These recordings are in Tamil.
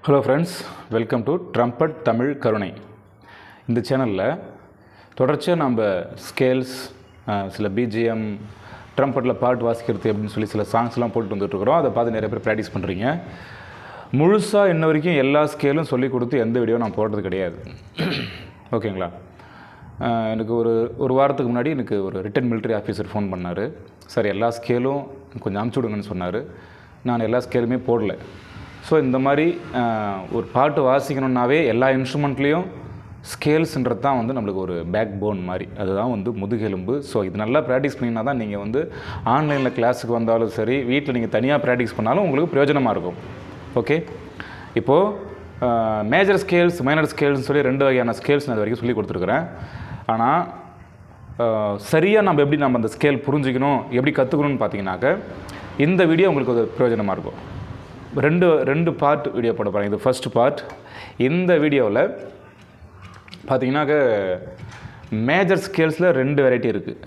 Hello friends, welcome to trumpet Tamil கருணை. இந்த சேனலில் தொடர்ச்சியாக நம்ம ஸ்கேல்ஸ், சில பிஜிஎம், ட்ரம்பட்டில் பாட்டு வாசிக்கிறது அப்படின்னு சொல்லி சில சாங்ஸ்லாம் போட்டு வந்துட்டுருக்குறோம். அதை பார்த்து நிறைய பேர் ப்ராக்டிஸ் பண்ணுறீங்க. முழுசாக இன்ன வரைக்கும் எல்லா ஸ்கேலும் சொல்லிக் கொடுத்து எந்த வீடியோ நான் போடுறது கிடையாது. ஓகேங்களா? எனக்கு ஒரு வாரத்துக்கு முன்னாடி எனக்கு ஒரு ரிட்டன் மிலிட்ரி ஆஃபீஸர் ஃபோன் பண்ணார். சார், எல்லா ஸ்கேலும் கொஞ்சம் அனுப்பிச்சி விடுங்கன்னு சொன்னார். நான் எல்லா ஸ்கேலுமே போடலை. ஸோ இந்த மாதிரி ஒரு பாட்டு வாசிக்கணுன்னாவே எல்லா இன்ஸ்ட்ருமெண்ட்லேயும் ஸ்கேல்ஸுன்றது தான் நம்மளுக்கு ஒரு பேக் போன் மாதிரி, அதுதான் முதுகெலும்பு. ஸோ இது நல்லா ப்ராக்டிஸ் பண்ணிங்கன்னா தான் நீங்கள் ஆன்லைனில் கிளாஸுக்கு வந்தாலும் சரி, வீட்டில் நீங்கள் தனியாக ப்ராக்டிஸ் பண்ணாலும் உங்களுக்கு பிரயோஜனமாக இருக்கும். ஓகே, இப்போது மேஜர் ஸ்கேல்ஸ், மைனர் ஸ்கேல்ஸ்னு சொல்லி 2 வகையான ஸ்கேல்ஸ் நான் இது வரைக்கும் சொல்லி கொடுத்துருக்குறேன். ஆனால் சரியாக நம்ம அந்த ஸ்கேல் புரிஞ்சிக்கணும், எப்படி கற்றுக்கணும்னு பார்த்தீங்கன்னாக்க இந்த வீடியோ உங்களுக்கு ஒரு பிரயோஜனமாக இருக்கும். ரெண்டு பார்ட் வீடியோ போட போகிறேன். இது ஃபர்ஸ்ட் பார்ட். இந்த வீடியோவில் பார்த்தீங்கன்னாக்க மேஜர் ஸ்கேல்ஸில் 2 வெரைட்டி இருக்குது.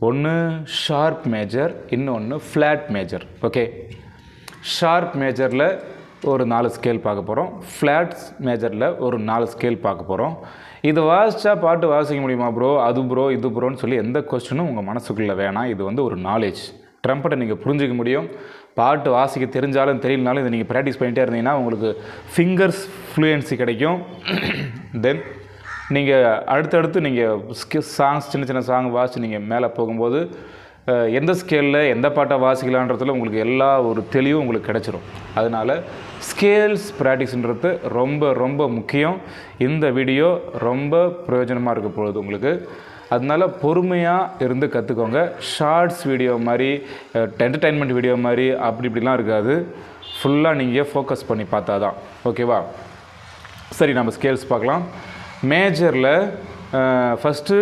ஒன்று ஷார்ப் மேஜர், இன்னொன்று ஃப்ளாட் மேஜர். ஓகே, ஷார்ப் மேஜரில் ஒரு 4 ஸ்கேல் பார்க்க போகிறோம். ஃப்ளாட் மேஜரில் ஒரு 4 ஸ்கேல் பார்க்க போகிறோம். இது வாசித்தா பாட்டு வாசிக்க முடியுமா ப்ரோ, அது ப்ரோ, இது ப்ரோன்னு சொல்லி எந்த கொஸ்டினும் உங்கள் மனசுக்குள்ளே வேணாம். இது ஒரு நாலேஜ். ட்ரம்பட்டை நீங்கள் புரிஞ்சிக்க முடியும். பாட்டு வாசிக்க தெரிஞ்சாலும் தெரியலனாலும் இதை நீங்கள் ப்ராக்டிஸ் பண்ணிகிட்டே இருந்தீங்கன்னா உங்களுக்கு ஃபிங்கர்ஸ் ஃப்ளூயன்சி கிடைக்கும். தென் நீங்கள் அடுத்தடுத்து நீங்கள் சாங்ஸ், சின்ன சின்ன சாங் வாசித்து நீங்கள் மேலே போகும்போது எந்த ஸ்கேலில் எந்த பாட்டை வாசிக்கலான்றதுல உங்களுக்கு எல்லா ஒரு தெளிவும் உங்களுக்கு கிடச்சிரும். அதனால் ஸ்கேல்ஸ் ப்ராக்டிஸ்ன்றது ரொம்ப ரொம்ப முக்கியம். இந்த வீடியோ ரொம்ப பிரயோஜனமாக இருக்க போகுது உங்களுக்கு. அதனால் பொறுமையாக இருந்து கற்றுக்கோங்க. ஷார்ட்ஸ் வீடியோ மாதிரி, என்டர்டெயின்மெண்ட் வீடியோ மாதிரி இப்படிலாம் இருக்காது. ஃபுல்லாக நீங்கள் ஃபோக்கஸ் பண்ணி பார்த்தா தான். ஓகேவா? சரி, நம்ம ஸ்கேல்ஸ் பார்க்கலாம். மேஜரில் ஃபஸ்ட்டு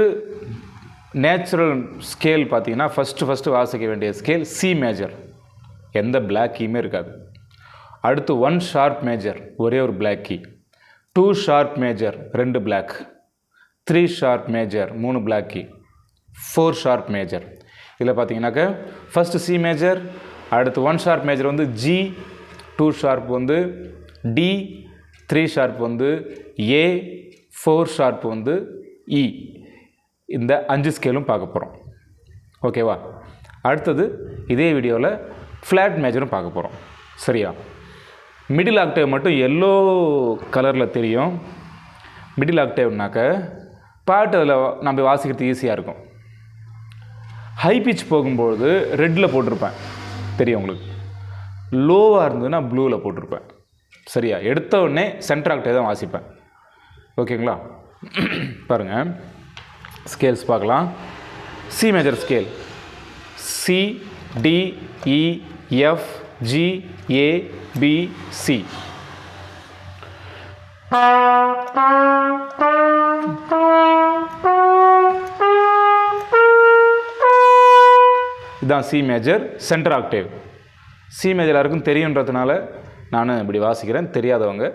நேச்சுரல் ஸ்கேல் பார்த்தீங்கன்னா ஃபஸ்ட்டு வாசிக்க வேண்டிய ஸ்கேல் சி மேஜர். எந்த பிளாக் கீயுமே இருக்காது. அடுத்து 1 ஷார்ப் மேஜர், ஒரே ஒரு black key. 2 sharp major, 2 black. 3 sharp major, 3 black key. 4 sharp major. இதில் பார்த்தீங்கன்னாக்க ஃபஸ்ட்டு சி மேஜர், அடுத்து 1 sharp major G, 2 sharp D, 3 sharp A, 4 sharp E. இந்த 5 ஸ்கேலும் பார்க்க போகிறோம். ஓகேவா? அடுத்தது இதே வீடியோவில் ஃப்ளாட் மேஜரும் பார்க்க போகிறோம். சரியா? மிடில் ஆக்டேவ் மட்டும் எல்லோ கலரில் தெரியும். மிடில் ஆக்டேவ்னாக்க பாட்டு அதில் நம்ம வாசிக்கிறது ஈஸியாக இருக்கும். ஹை பிச் போகும்பொழுது ரெட்டில் போட்டிருப்பேன், தெரியும் உங்களுக்கு. லோவாக இருந்ததுன்னா ப்ளூவில் போட்டிருப்பேன். சரியா? எடுத்த உடனே சென்டர் ஆக்டேவ் தான் வாசிப்பேன். ஓகேங்களா? பாருங்கள், ஸ்கேல்ஸ் பார்க்கலாம். C major scale C, D, E, F, G, A, B, C. இதுதான் C major centre octave. C major எல்லாருக்கும் தெரியுன்றதுனால நான் இப்படி வாசிக்கிறேன். தெரியாதவங்க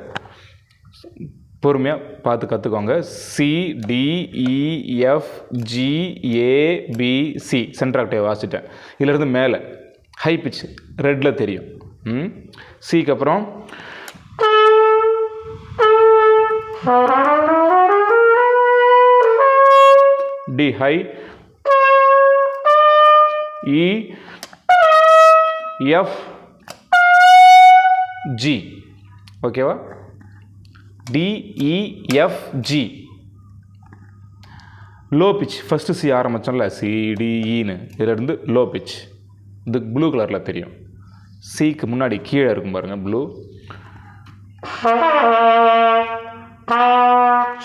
பொறுமையாக பார்த்து கற்றுக்கோங்க. C, D, E, F, G, A, B, C centre octave வாசிட்டேன். இதிலிருந்து மேலே ஹை பிச் ரெட்டில் தெரியும். சிக்கு அப்புறம் D high, E, F, G. ஓகேவா? D, E, F, G. Low pitch first C ஆரம்பித்தோம்ல, சி, டி, ஈன்னு. இதிலிருந்து லோ பிச். இது ப்ளூ கலரில் தெரியும். சிக்கு முன்னாடி கீழே இருக்கும் பாருங்கள், ப்ளூ.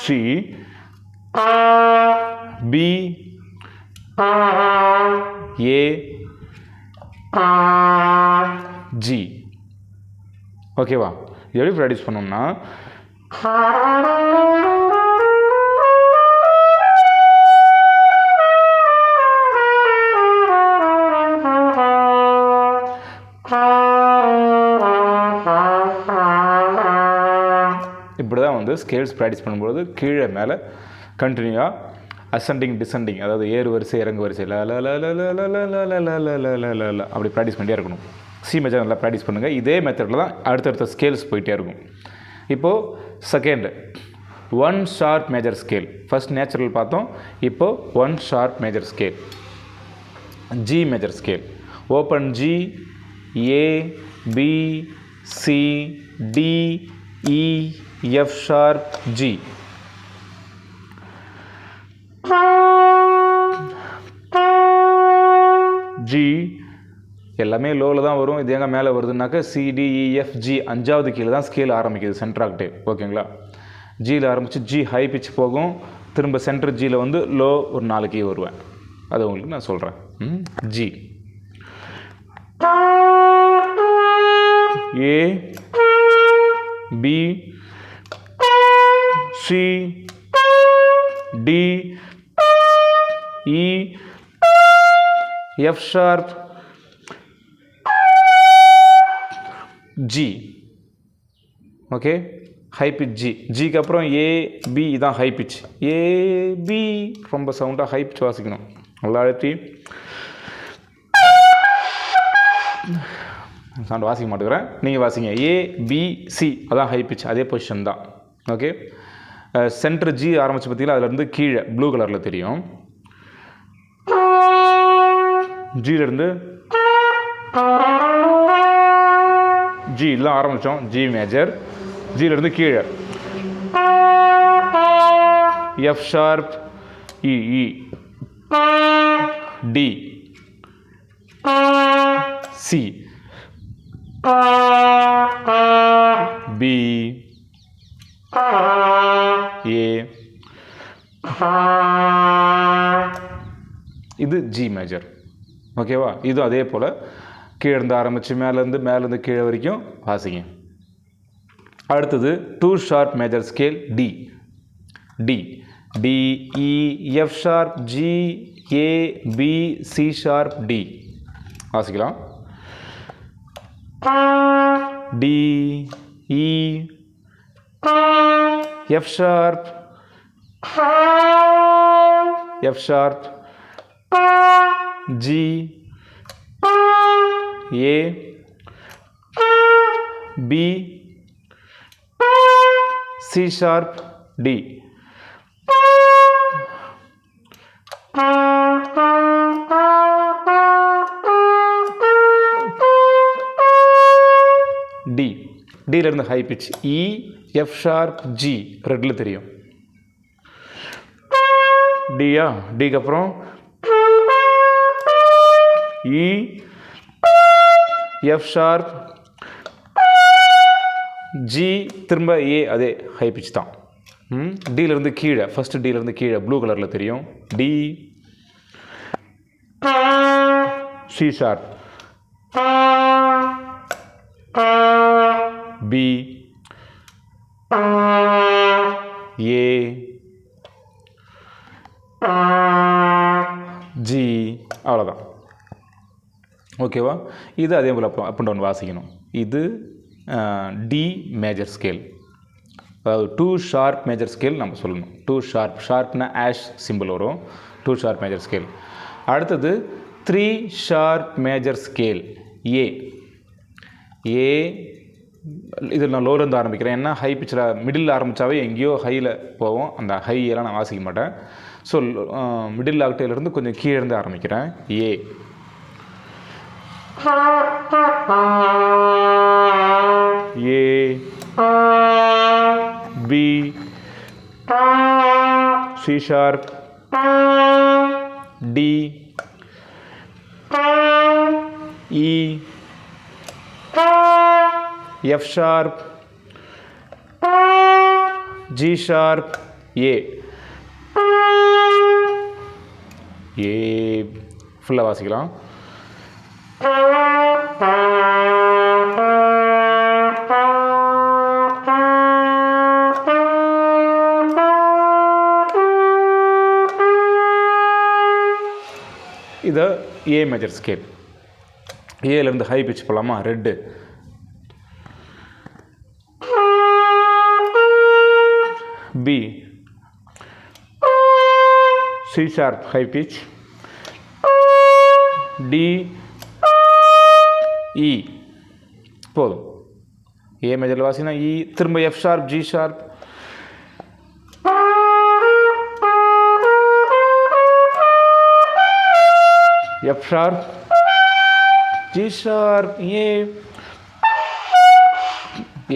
சி, பி, ஏ, ஜி. ஓகேவா? எப்படி ப்ராக்டிஸ் பண்ணோம்னா இப்படி தான் ஸ்கேல்ஸ் ப்ராக்டிஸ் பண்ணும்போது கீழே மேலே கண்டினியூவாக அசெண்டிங் டிசெண்டிங், அதாவது ஏறு வரிசை இறங்கு வரிசை அப்படி ப்ராக்டிஸ் பண்ணிட்டே இருக்கணும். சி மேஜர் நல்லா ப்ராக்டிஸ் பண்ணுங்கள். இதே மெத்தடில் தான் அடுத்தடுத்த ஸ்கேல்ஸ் போயிட்டே இருக்கும். இப்போது second 1 sharp major scale. First natural பார்த்தோம், இப்போது 1 sharp major scale. G major scale. Open G, A, B, C, D, E, F sharp, G. G எல்லாமே லோவில் தான் வரும். இது எங்கே மேலே வருதுனாக்கா CDEFG 5வது கீழே தான் ஸ்கேல் ஆரம்பிக்குது, சென்டர் ஆக்டேவ். ஓகேங்களா? ஜியில் ஆரம்பித்து G ஹை பிச் போகும், திரும்ப சென்டர் Gயில் வந்து லோ ஒரு 4 கீ வருவேன். அது உங்களுக்கு நான் சொல்கிறேன். G, A, B, C, D, E, F sharp, G. Okay, high pitch G. ஜிக்கு அப்புறம் A, B இதான் ஹை பிச். A, B ரொம்ப சவுண்டாக ஹை பிச் வாசிக்கணும். நல்லா அழுத்தி சவுண்ட் வாசிக்க மாட்டேங்கிறேன், நீங்கள் வாசிங்க. A, B, C அதான் ஹை பிச், அதே பொசிஷன் தான். ஓகே, சென்டர் G ஆரம்பிச்சு பார்த்தீங்களா, அதுலேருந்து கீழே ப்ளூ கலரில் தெரியும். ஜியிலேருந்து G இதெல்லாம் ஆரம்பித்தோம், G மேஜர். ஜியிலேருந்து கீழே F sharp, E, E, D, C, B, A. இது G மேஜர். ஓகேவா? இது அதே போல் கீழேருந்து ஆரம்பித்து மேலேருந்து கீழே வரைக்கும் வாசிங்க. அடுத்தது 2 sharp major scale D. D, D, E, F sharp, G, A, B, C sharp, D. வாசிக்கலாம். D, E, F sharp, F sharp, G, A, B, C sharp, D. D, Dலேருந்து high pitch E, F sharp, G ரெட்டில் தெரியும். Dயா, Dக்கு அப்புறம் E, F ஷார்ப், G திரும்ப A அதே ஹை பிச் தான். Dலேருந்து கீழே, ஃபஸ்ட்டு Dலேருந்து கீழே ப்ளூ கலரில் தெரியும். D, C sharp, B, A, G. அவ்வளோதான். ஓகேவா? இது அதே போல் அப் அண்ட் டவுன் வாசிக்கணும். இது D மேஜர் ஸ்கேல், அதாவது 2 ஷார்ப் மேஜர் ஸ்கேல் நம்ம சொல்லணும். 2 ஷார்ப், ஷார்ப்னா ஆஷ் சிம்பிள் வரும். 2 ஷார்ப் மேஜர் ஸ்கேல். அடுத்தது 3 sharp major scale A. A இதில் நான் லோலேருந்து ஆரம்பிக்கிறேன், ஏன்னா ஹை பிச்சில் மிடில் ஆரம்பித்தாவே எங்கேயோ ஹையில் போவோம். அந்த ஹையெல்லாம் நான் வாசிக்க மாட்டேன். ஸோ மிடில் ஆக்டேவ்லேருந்து கொஞ்சம் கீழே இருந்து ஆரம்பிக்கிறேன். A, A, B, C sharp, D, E, F sharp, G sharp, A. A ஃபுல்லாக வாசிக்கலாம். இது A மேஜர் ஸ்கேல். ஏலேருந்து ஹை பிச் போகலாமா? Red. B, C sharp high pitch, D, E போதும். ஏ மேஜரில் வாசிங்கன்னா இ, திரும்ப F sharp, G sharp, F sharp, G sharp,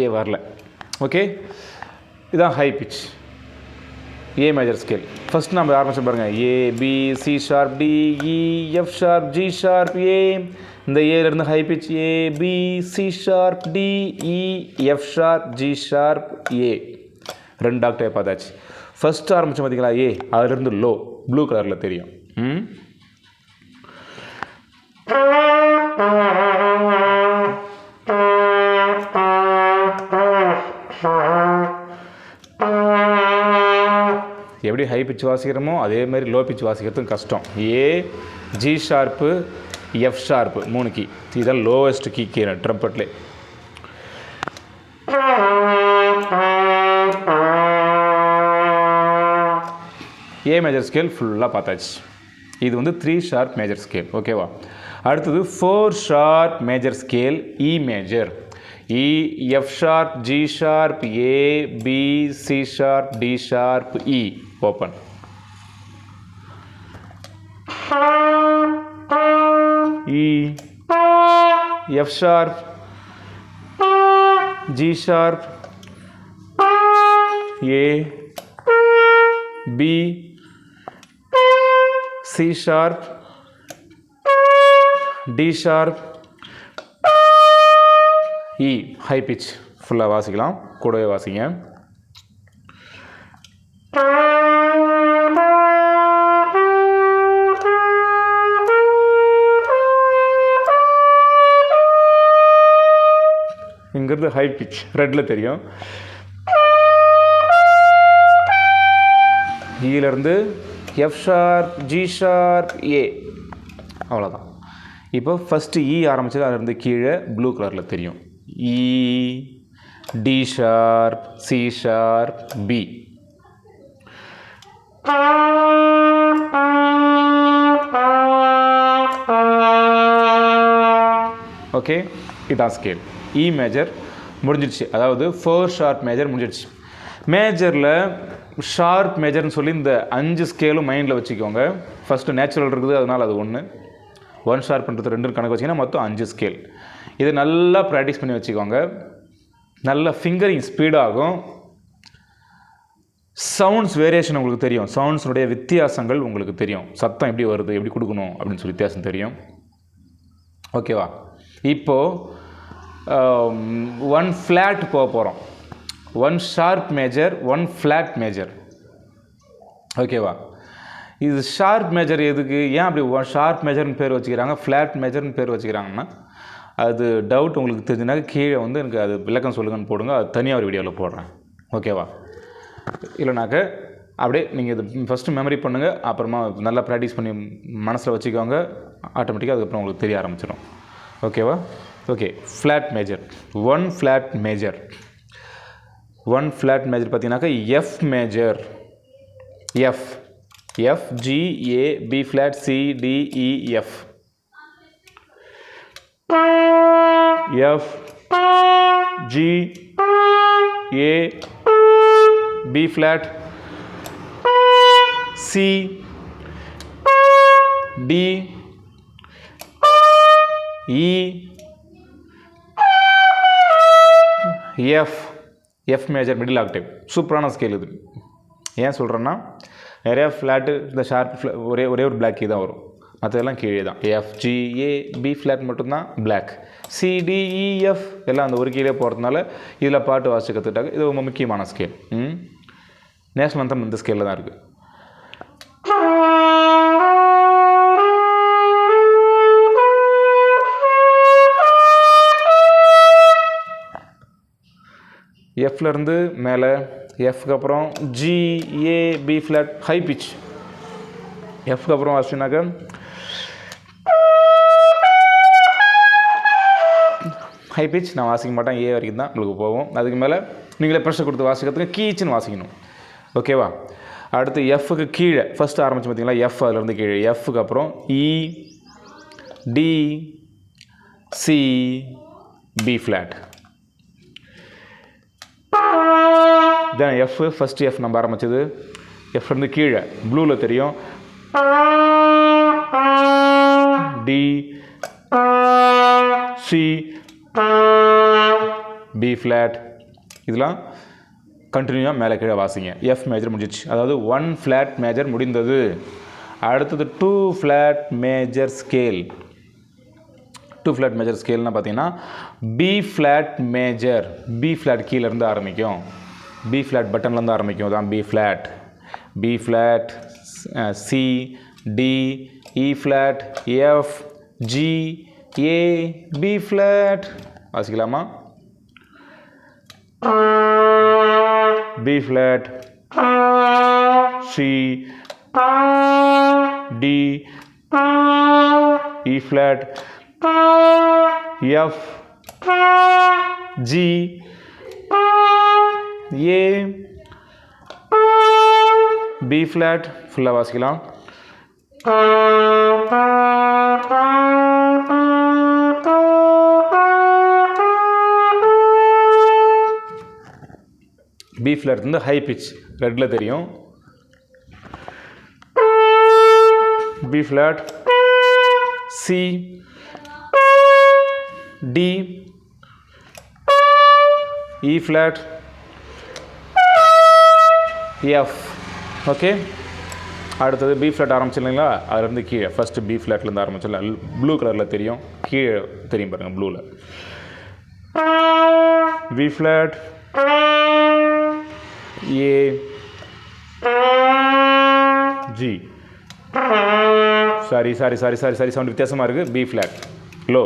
A வரல. ஓகே, இதுதான் high pitch A major scale. First நம்ம ஆரம்பிச்சு பாருங்கள். A, B, C sharp, D, E, F sharp, G sharp, A. இந்த ஏலேருந்து ஹை பிச் ஏ, B, C sharp, D, E, F sharp, G sharp, ஏ. 2 ஆக்டேவ் பார்த்தாச்சு. ஃபஸ்ட்டு ஆரம்பிச்சு பார்த்தீங்களா ஏ, அதுலேருந்து லோ ப்ளூ கலரில் தெரியும். எப்படி ஹை பிச் வாசிக்கிறோமோ அதே மாதிரி லோ பிச் வாசிக்கிறதும் கஷ்டம். A, G sharp, F sharp 3 key. இதுதான் லோவஸ்ட் கீ கீழே ட்ரம்பட்லே. ஏ மேஜர் ஸ்கேல் ஃபுல்லாக பார்த்தாச்சு. இது வந்து 3 ஷார்ப் மேஜர் ஸ்கேல். ஓகேவா? அடுத்தது 4 sharp major scale E major. E, F sharp, G sharp, A, B, C sharp, D sharp, E. Open. E, F sharp, G sharp, A, B, C sharp, D sharp, E. High pitch ஃபுல்லாக வாசிக்கலாம். கூடவே வாசிங்க. இங்கிருந்து ஹை பிச் ரெட்டில் தெரியும். ஈலேருந்து F sharp, G sharp, A. அவ்வளோதான். இப்போ ஃபஸ்ட்டு இ ஆரம்பிச்சது அதிலிருந்து கீழே ப்ளூ கலரில் தெரியும். E, D sharp, C sharp, B. Okay, இதான் ஸ்கேல். இ மேஜர் முடிஞ்சிடுச்சு. அதாவது 4 ஷார்ப் மேஜர் முடிஞ்சிடுச்சு. மேஜரில் ஷார்ப் மேஜர்னு சொல்லி இந்த 5 ஸ்கேலும் மைண்டில் வச்சுக்கோங்க. ஃபஸ்ட்டு நேச்சுரல் இருக்குது, அதனால் அது 1. 1 ஷார்ப்ன்றது 2 கணக்கு வச்சிங்கன்னா மொத்தம் 5 ஸ்கேல். இதை நல்லா ப்ராக்டிஸ் பண்ணி வச்சுக்கோங்க. நல்ல ஃபிங்கரிங் ஸ்பீடாகும். சவுண்ட்ஸ் வேரியேஷன் உங்களுக்கு தெரியும். சவுண்ட்ஸுடைய வித்தியாசங்கள் உங்களுக்கு தெரியும். சத்தம் எப்படி வருது, எப்படி கொடுக்கணும் அப்படின்னு சொல்லி வித்தியாசம் தெரியும். ஓகேவா? இப்போது 1 ஃப்ளாட் போக போகிறோம். 1 ஷார்ப் மேஜர், 1 ஃப்ளாட் மேஜர். ஓகேவா? இது ஷார்ப் மேஜர் எதுக்கு, ஏன் அப்படி ஷார்ப் மேஜர்னு பேர் வச்சுக்கிறாங்க, ஃப்ளாட் மேஜர்னு பேர் வச்சுக்கிறாங்கன்னா, அது டவுட் உங்களுக்கு தெரிஞ்சுனாக்க கீழே வந்து எனக்கு அது விளக்கம் சொல்லுங்கன்னு போடுங்க. அது தனியாக ஒரு வீடியோவில் போடுறேன். ஓகேவா? இல்லைனாக்க அப்படியே நீங்கள் இது ஃபஸ்ட்டு மெமரி பண்ணுங்கள். அப்புறமா நல்லா ப்ராக்டிஸ் பண்ணி மனசில் வச்சுக்கோங்க. ஆட்டோமேட்டிக்காக அதுக்கப்புறம் உங்களுக்கு தெரிய ஆரம்பிச்சிடும். ஓகேவா? Okay, flat major. 1 flat major. 1 flat major பார்த்தீங்கன்னாக்கா F major. F, F, G, A, B flat, C, D, E, F. F, G, A, B flat, C, D, E, F. F major middle octave. சூப்பரான ஸ்கேல் இது. ஏன் சொல்கிறேன்னா, நிறையா ஃப்ளாட்டு இந்த ஷார்ப் ஒரே ஒரு பிளாக் கீ தான் வரும். மற்றதெல்லாம் கீழே தான். F, G, A, B flat மட்டும்தான் black. C, D, E, F எல்லாம் அந்த ஒரு கீழே போகிறதுனால இதில் பாட்டு வாசிச்சு கற்றுக்கிட்டாங்க. இது ரொம்ப முக்கியமான ஸ்கேல். நேஷ்னல் அந்தம் இந்த ஸ்கேலில் தான் இருக்குது. எஃப்லேருந்து மேலே, எஃப்க்கு அப்புறம் G, A, B flat high pitch. எஃப்க்கு அப்புறம் வாசினாக்க ஹை பிச் நான் வாசிக்க மாட்டேன். ஏ வரைக்கும் தான் உங்களுக்கு போகும். அதுக்கு மேலே நீங்களே ப்ரெஷர் கொடுத்து வாசிக்கிறதுக்கு கீச்சுன்னு வாசிக்கணும். ஓகேவா? அடுத்து எஃப்க்கு கீழே ஃபஸ்ட்டு ஆரம்பிச்சு பார்த்தீங்களா, எஃப் அதுலேருந்து கீழே. எஃப்க்கு அப்புறம் இ, டி, சி, பி ஃப்ளாட். தென் எஃப், ஃபஸ்ட்டு எஃப் நம்ம ஆரம்பிச்சது எஃப் இருந்து கீழே ப்ளூவில் தெரியும், டி, சி, பி ஃப்ளாட், இதெல்லாம் கண்டினியூவாக மேலே கீழே வாசிங்க. எஃப் மேஜர் முடிஞ்சிச்சு, அதாவது 1 ஃப்ளாட் மேஜர் முடிந்தது. அடுத்தது 2 flat major scale. 2 flat major ஸ்கேல்னால் பார்த்தீங்கன்னா B flat major, B flat கீழேருந்து ஆரம்பிக்கும், பி ஃப்ளாட் பட்டன்லேருந்து ஆரம்பிக்கும், தான் B flat. B flat, C, D, E flat, F, G, A, B flat. வாசிக்கலாமா? B flat, C, D, E flat, F, G, A, B flat. ஃபுல்லாக வாசிக்கலாம். பி ஃப்ளாட் வந்து ஹை பிச், ரெட்டில் தெரியும். B flat, C, D, E flat, F. Okay, அடுத்தது பி ஃப்ளாட் ஆரம்பிச்சு இல்லைங்களா, அதுலேருந்து கீழே ஃபஸ்ட்டு பி ஃப்ளாட்லேருந்து ஆரம்பிச்சிடல, ப்ளூ கலரில் தெரியும், கீழே தெரியும் பாருங்கள் ப்ளூவில். B flat, A, G, sorry sound வித்தியாசமாக இருக்குது. B flat low,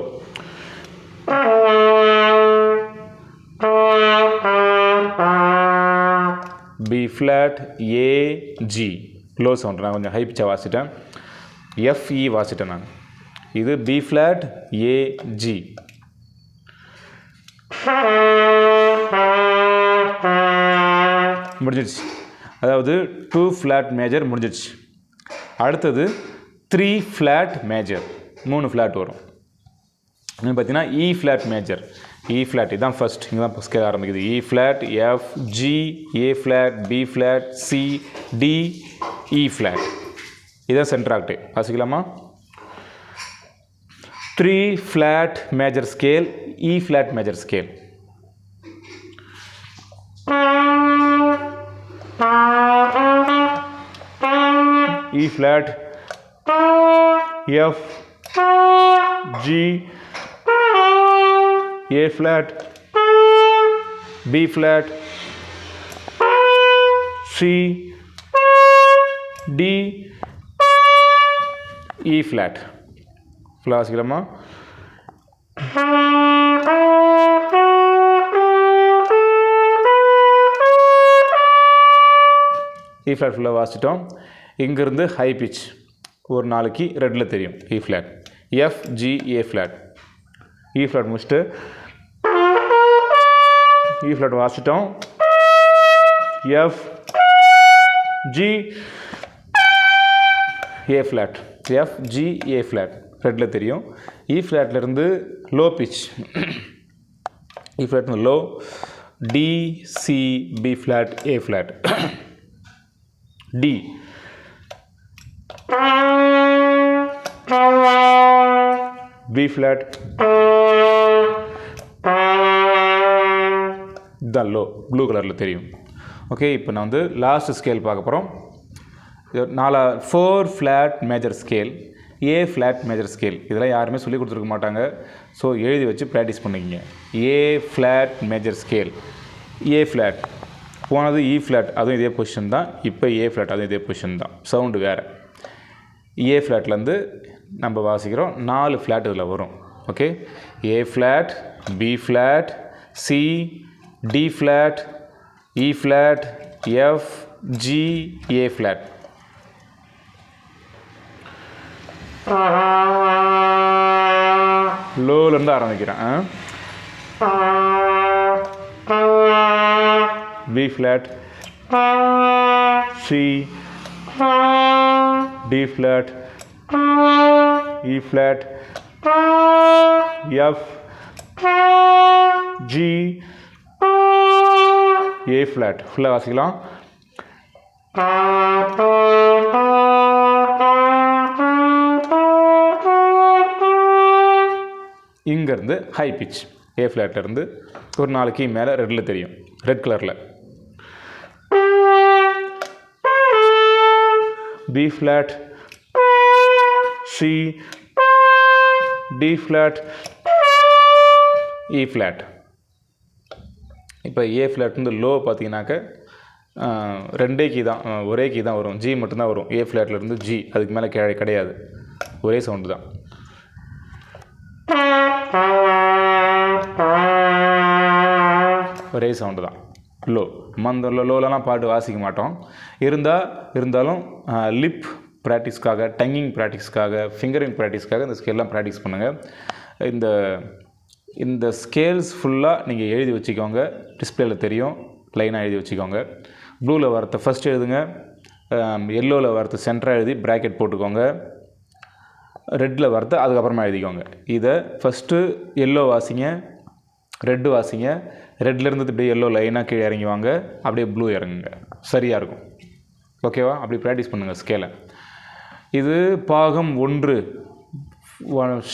B flat, A, G low sound. நான் கொஞ்சம் ஹை பிச்சாக வாசிட்டேன், எஃப்இ வாசிட்டேன் நான். இது பி ஃப்ளாட், ஏ, ஜி. முடிஞ்சிடுச்சு, அதாவது 2 ஃப்ளாட் மேஜர் முடிஞ்சிடுச்சு. அடுத்தது 3 ஃப்ளாட் மேஜர், 3 ஃப்ளாட் வரும். இன்னும் பார்த்தீங்கன்னா E flat major, E flat இதுதான் ஃபஸ்ட், இங்கே தான் ஸ்கேல் ஆரம்பிக்குது. E flat, F, G, A flat, B flat, C, D, E flat. இதுதான் சென்டர் ஆக்டேவ். வாசிக்கலாமா? 3 flat major scale, E flat major scale. E flat, F, G, A flat, B flat, C, D, E flat. ஃபுல்லாக வாசிக்கலாமா? இ ஃப்ளாட் ஃபுல்லாக வாசிட்டோம். இங்கேருந்து ஹை பிச் ஒரு நாளைக்கு ரெட்டில் தெரியும். E flat, F, G, A flat. E flat முடிச்சுட்டு இ ஃப்ளாட் வாசிட்டோம். F, G, A flat, F, G, A flat ரெட்டில் தெரியும். இ ஃப்ளாட்லேருந்து லோ பிச், இ ஃப்ளாட்லேருந்து low, D, C, B flat, A flat. D, B flat, இதுதான் லோ, ப்ளூ கலரில் தெரியும். ஓகே, இப்போ நான் வந்து லாஸ்ட் ஸ்கேல் பார்க்க போகிறோம். 4 ஃப்ளாட் மேஜர் ஸ்கேல், ஏ ஃப்ளாட் மேஜர் ஸ்கேல். இதெல்லாம் யாருமே சொல்லி கொடுத்துருக்க மாட்டாங்க, ஸோ எழுதி வச்சு ப்ராக்டிஸ் பண்ணிக்கிங்க. ஏ ஃப்ளாட் மேஜர் ஸ்கேல், ஏ ஃப்ளாட் போனது இ ஃப்ளாட், அதுவும் இதே பொசிஷன் தான். இப்போ ஏ ஃப்ளாட், அதுவும் இதே பொசிஷன் தான், சவுண்டு வேறு. ஏ ஃப்ளாட்லேருந்து நம்ம வாசிக்கிறோம். 4 ஃப்ளாட் இதில் வரும். Okay, A flat, B flat, C, D flat, E flat, F, G, A flat. லோலேருந்து ஆரம்பிக்கிறேன். B flat, C, D flat, E flat, F, G, ஏ ஃப்ளாட் ஃபுல்லாக வாசிக்கலாம். இங்கேருந்து ஹை பிச் ஏ ஃப்ளாட்லேருந்து ஒரு 4 கீ மேலே ரெட்டில் தெரியும், ரெட் கலரில். B flat, C, D flat, E flat. இப்போ ஏ ஃப்ளாட்லேருந்து லோ பார்த்தீங்கன்னாக்க 2 கீ தான், ஒரே கீ தான் வரும், ஜி மட்டும்தான் வரும். ஏ ஃப்ளாட்லேருந்து ஜி, அதுக்கு மேலே கிடையாது, ஒரே சவுண்டு தான். ஒரே சவுண்டு தான் லோ. அந்த லோலலாம் பாட்டு வாசிக்க மாட்டோம். இருந்தாலும் லிப் ப்ராக்டிஸ்க்காக, டங்கிங் ப்ராக்டிஸ்க்காக, ஃபிங்கரிங் ப்ராக்டிஸ்க்காக இந்த ஸ்கேல்லாம் ப்ராக்டிஸ் பண்ணுங்கள். இந்த ஸ்கேல்ஸ் ஃபுல்லாக நீங்கள் எழுதி வச்சுக்கோங்க. டிஸ்பிளேயில் தெரியும், லைனாக எழுதி வச்சுக்கோங்க. ப்ளூவில் வரத்தை ஃபஸ்ட் எழுதுங்க, எல்லோவில் வரத்தை சென்டராக எழுதி ப்ராக்கெட் போட்டுக்கோங்க, ரெட்டில் வரத்தை அதுக்கப்புறமா எழுதிக்கோங்க. இதை ஃபஸ்ட்டு எல்லோ வாசிங்க, ரெட்டு வாசிங்க, ரெட்லேருந்து இப்படியே எல்லோ லைனாக கீழே இறங்கி வாங்க, அப்படியே ப்ளூ இறங்குங்க, சரியாக இருக்கும். ஓகேவா? அப்படி ப்ராக்டிஸ் பண்ணுங்கள் ஸ்கேலை. இது பாகம் 1,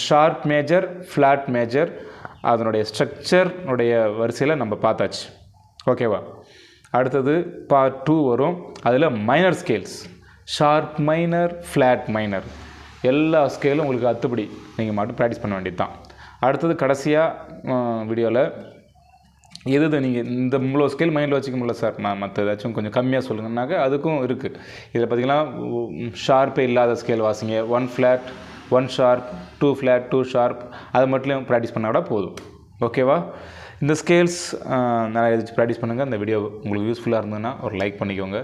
ஷார்ப் மேஜர், ஃப்ளாட் மேஜர், அதனுடைய ஸ்ட்ரக்சர்னுடைய வரிசையில் நம்ம பார்த்தாச்சு. ஓகேவா? அடுத்தது பார்ட் 2 வரும். அதில் minor scales, sharp minor, flat minor, எல்லா ஸ்கேலும் உங்களுக்கு அத்துப்படி நீங்கள் மட்டும் ப்ராக்டிஸ் பண்ண வேண்டியது தான். அடுத்தது கடைசியாக வீடியோவில் எது நீங்கள் இந்த இவ்வளோ ஸ்கேல் மைண்டில் வச்சுக்க முடியல சார், நான் மற்ற ஏதாச்சும் கொஞ்சம் கம்மியாக சொல்லுங்கன்னாக்க அதுக்கும் இருக்குது. இதில் பார்த்திங்கன்னா ஷார்ப்பே இல்லாத ஸ்கேல் வாசிங்க. 1 ஃப்ளாட், 1 ஷார்ப், 2 ஃப்ளாட், 2 ஷார்ப், அது மட்டும் ப்ராக்டிஸ் பண்ணால் கூட போதும். ஓகேவா? இந்த ஸ்கேல்ஸ் நிறைய வச்சு ப்ராக்டிஸ் பண்ணுங்கள். இந்த வீடியோ உங்களுக்கு யூஸ்ஃபுல்லாக இருந்ததுன்னா ஒரு லைக் பண்ணிக்கோங்க,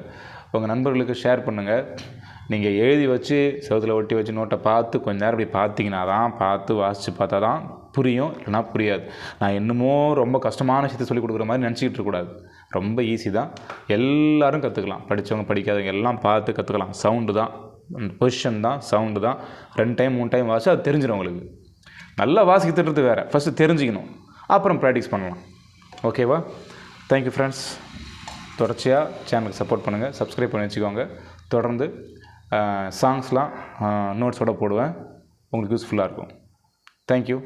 உங்கள் நண்பர்களுக்கு ஷேர் பண்ணுங்கள். நீங்கள் எழுதி வச்சு செவத்தில் ஒட்டி வச்சு நோட்டை பார்த்து கொஞ்ச நேரம் இப்படி பார்த்தீங்கன்னா தான், பார்த்து வாசித்து பார்த்தா தான் புரியும், இல்லைனா புரியாது. நான் என்னமோ ரொம்ப கஷ்டமான விஷயத்தை சொல்லிக் கொடுக்குற மாதிரி நினச்சிக்கிட்டு இருக்கக்கூடாது. ரொம்ப ஈஸி தான், எல்லோரும் கற்றுக்கலாம். படித்தவங்க படிக்காதவங்க எல்லாம் பார்த்து கற்றுக்கலாம். சவுண்டு தான், அந்த பொசிஷன் தான், சவுண்டு தான். 2 டைம் 3 டைம் வாசி அது தெரிஞ்சிடும் உங்களுக்கு. நல்லா வாசிக்கிறது வேறு, ஃபஸ்ட்டு தெரிஞ்சுக்கணும், அப்புறம் ப்ராக்டிஸ் பண்ணலாம். ஓகேவா? Thank you friends. தொடர்ச்சியாக சேனலுக்கு சப்போர்ட் பண்ணுங்கள், சப்ஸ்கிரைப் பண்ணி வச்சுக்கோங்க. தொடர்ந்து சாங்ஸ்லாம் நோட்ஸோடு போடுவேன், உங்களுக்கு யூஸ்ஃபுல்லாக இருக்கும். தேங்க்யூ.